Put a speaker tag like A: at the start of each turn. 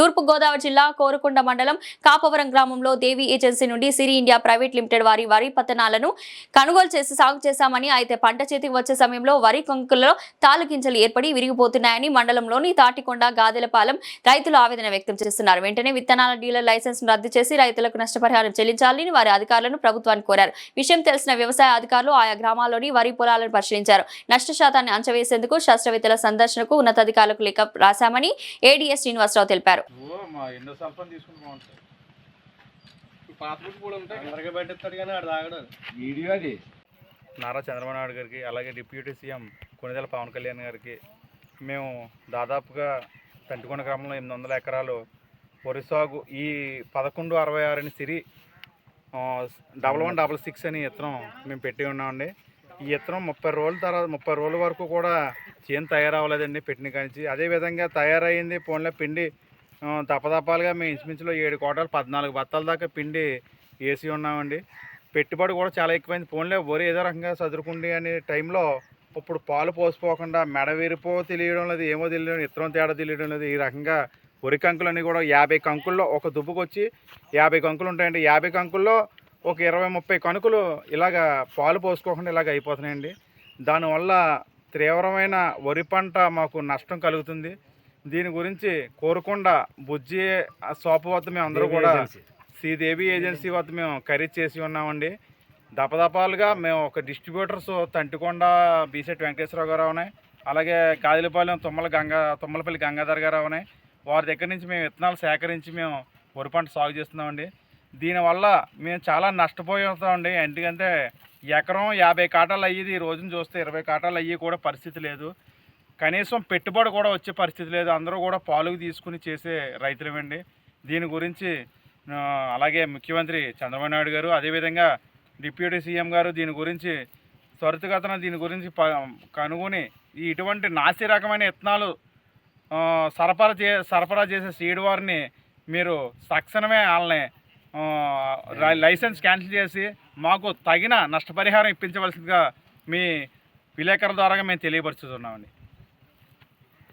A: తూర్పు గోదావరి జిల్లా కోరుకొండ మండలం కాపవరం గ్రామంలో దేవి ఏజెన్సీ నుండి సిరి ఇండియా ప్రైవేట్ లిమిటెడ్ వారి వరి పత్తనాలను కొనుగోలు చేసి సాగు చేశామని, అయితే పంట చేతికి వచ్చే సమయంలో వరి కంకులలో తాలుగింజలు ఏర్పడి విరిగిపోతున్నాయని మండలంలోని తాటికొండ గాదెలపాలెం రైతులు ఆవేదన వ్యక్తం చేస్తున్నారు. వెంటనే విత్తనాల డీలర్ లైసెన్స్ రద్దు చేసి రైతులకు నష్టపరిహారం చెల్లించాలని వారి అధికారులను ప్రభుత్వాన్ని కోరారు. విషయం తెలిసిన వ్యవసాయ అధికారులు ఆయా గ్రామాల్లోని వరి పొలాలను పరిశీలించారు. నష్ట శాతాన్ని అంచవేసేందుకు శాస్త్రవేత్తల సందర్శనకు ఉన్నతాధికారులకు లేఖ రాశామని ఏడీఎస్ శ్రీనివాసరావు తెలిపారు.
B: నారా చంద్రబాబు నాయుడు గారికి, అలాగే డిప్యూటీ సీఎం కొణిదెల పవన్ కళ్యాణ్ గారికి మేము దాదాపుగా తంటికొండ గ్రామంలో 800 ఎకరాలు వరి సాగు ఈ 1166 సిరి 1166 అని విత్తనం మేము పెట్టి ఉన్నామండి. ఈ విత్తనం 30 రోజుల తర్వాత 30 రోజుల వరకు కూడా చేను తయారవ్వలేదండి పెట్టిన కానించి. అదేవిధంగా తయారైంది పోన్లే పిండి తప్పదప్పాలుగా మేము ఇంచుమించులో 7 కోటలు 14 బత్తాల దాకా పిండి వేసి ఉన్నామండి. పెట్టుబడి కూడా చాలా ఎక్కువైంది. పోన్లే వరి ఏదో రకంగా చదురుకుండి అనే టైంలో ఇప్పుడు పాలు పోసిపోకుండా మెడ విరిపో తెలియడం లేదు, ఏమో తెలియడం, ఇత్తనం తేడా తెలియడం లేదు. ఈ రకంగా వరి కంకులన్నీ కూడా 50 కంకుల్లో ఒక దుబ్బుకు వచ్చి 50 కంకులు ఉంటాయండి. 50 కంకుల్లో ఒక 20-30 కణుకులు ఇలాగ పాలు పోసుకోకుండా ఇలాగ అయిపోతున్నాయండి. దానివల్ల తీవ్రమైన వరి పంట మాకు నష్టం కలుగుతుంది. దీని గురించి కోరుకొండ బుజ్జి షాపు వద్ద మేము అందరూ కూడా శ్రీదేవి ఏజెన్సీ వద్ద మేము ఖరీదు చేసి ఉన్నామండి. దపదపాలుగా మేము ఒక డిస్ట్రిబ్యూటర్స్ తంటికొండ బీసెట్ వెంకటేశ్వరరావు గారు ఉన్నాయి, అలాగే గాదిలపాలెం తుమ్మలపల్లి గంగాధర్ గారు ఉన్నాయి. వారి దగ్గర నుంచి మేము విత్తనాలు సేకరించి మేము వరి పంట సాగు చేస్తున్నామండి. దీనివల్ల మేము చాలా నష్టపోతామండి. ఎందుకంటే ఎకరం 50 కాటాలు అయ్యేది ఈ రోజున చూస్తే 20 కాటాలు అయ్యి కూడా పరిస్థితి లేదు. కనీసం పెట్టుబడి కూడా వచ్చే పరిస్థితి లేదు. అందరూ కూడా పాలుగు తీసుకుని చేసే రైతులమండి. దీని గురించి అలాగే ముఖ్యమంత్రి చంద్రబాబు నాయుడు గారు, అదేవిధంగా డిప్యూటీ సీఎం గారు దీని గురించి త్వరితగతిన దీని గురించి కనుగొని ఇటువంటి నాసి రకమైన విత్తనాలు సరఫరా చేసే సీడ్ వారిని మీరు తక్షణమే వాళ్ళని లైసెన్స్ క్యాన్సిల్ చేసి మాకు తగిన నష్టపరిహారం ఇప్పించవలసిందిగా మీ విలేకరుల ద్వారా మేము తెలియపరుచుతున్నామండి.